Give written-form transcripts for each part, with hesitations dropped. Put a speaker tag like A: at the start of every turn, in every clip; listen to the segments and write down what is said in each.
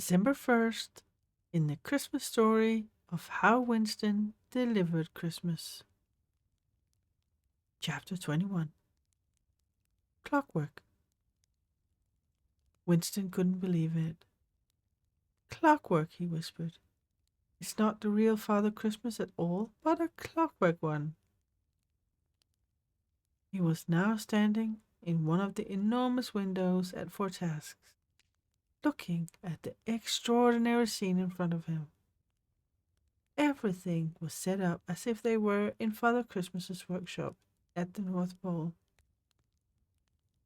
A: December 1st, in the Christmas story of how Winston delivered Christmas. Chapter 21. Clockwork. Winston couldn't believe it. Clockwork, he whispered. It's not the real Father Christmas at all, but a clockwork one. He was now standing in one of the enormous windows at Fort Tasks, looking at the extraordinary scene in front of him. Everything was set up as if they were in Father Christmas's workshop at the North Pole.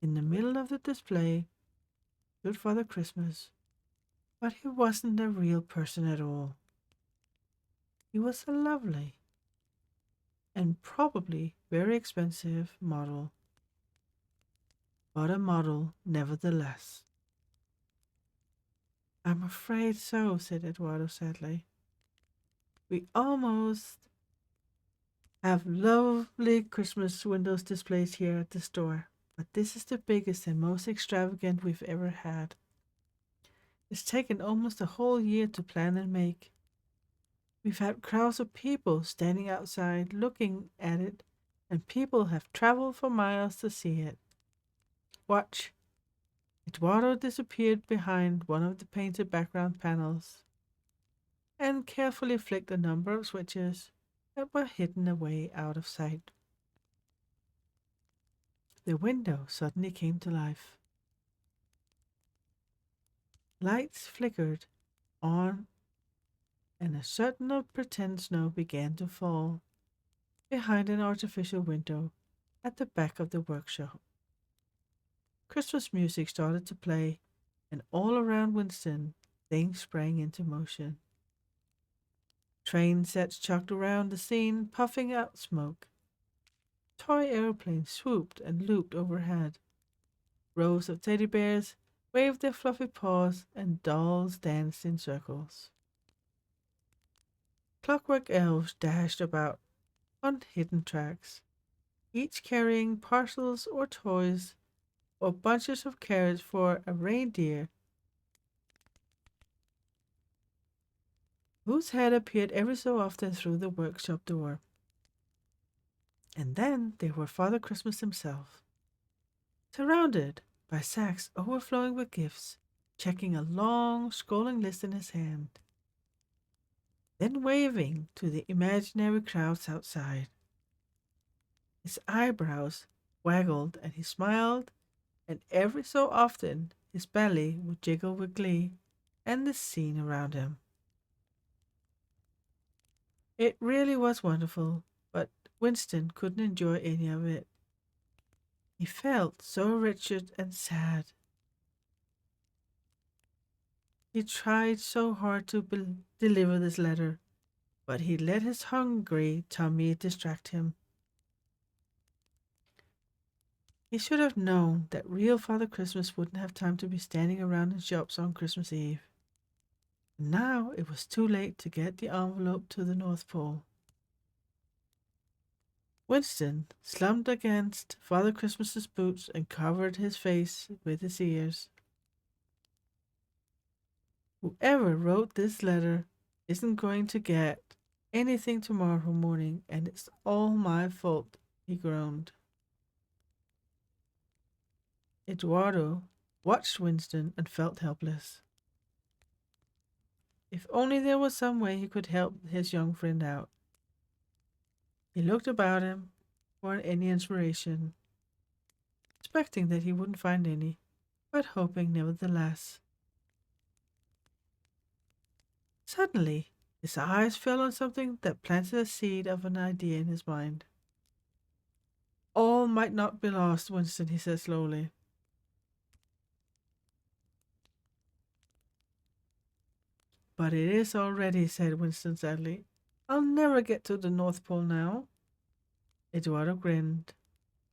A: In the middle of the display stood Father Christmas, but he wasn't a real person at all. He was a lovely and probably very expensive model, but a model nevertheless. I'm afraid so, said Eduardo sadly. We almost have lovely Christmas windows displays here at the store, but this is the biggest and most extravagant we've ever had. It's taken almost a whole year to plan and make. We've had crowds of people standing outside looking at it, and people have traveled for miles to see it. Watch. Eduardo disappeared behind one of the painted background panels and carefully flicked a number of switches that were hidden away out of sight. The window suddenly came to life. Lights flickered on, and a certain of pretend snow began to fall behind an artificial window at the back of the workshop. Christmas music started to play, and all around Winston, things sprang into motion. Train sets chugged around the scene, puffing out smoke. Toy airplanes swooped and looped overhead. Rows of teddy bears waved their fluffy paws, and dolls danced in circles. Clockwork elves dashed about on hidden tracks, each carrying parcels or toys or bunches of carrots for a reindeer whose head appeared every so often through the workshop door. And then there were Father Christmas himself, surrounded by sacks overflowing with gifts, checking a long, scrolling list in his hand, then waving to the imaginary crowds outside. His eyebrows waggled and he smiled, and every so often his belly would jiggle with glee and the scene around him. It really was wonderful, but Winston couldn't enjoy any of it. He felt so wretched and sad. He tried so hard to deliver this letter, but he let his hungry tummy distract him. He should have known that real Father Christmas wouldn't have time to be standing around in shops on Christmas Eve. And now it was too late to get the envelope to the North Pole. Winston slumped against Father Christmas's boots and covered his face with his ears. Whoever wrote this letter isn't going to get anything tomorrow morning, and it's all my fault, he groaned. Eduardo watched Winston and felt helpless. If only there was some way he could help his young friend out. He looked about him for any inspiration, expecting that he wouldn't find any, but hoping nevertheless. Suddenly, his eyes fell on something that planted a seed of an idea in his mind. All might not be lost, Winston, he said slowly. But it is already, said Winston sadly. I'll never get to the North Pole now. Eduardo grinned.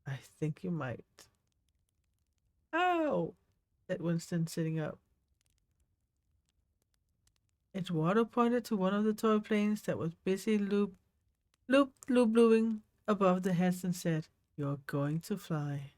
A: I think you might. Ow! Said Winston, sitting up. Eduardo pointed to one of the toy planes that was busy loop-looping above the heads and said, You're going to fly.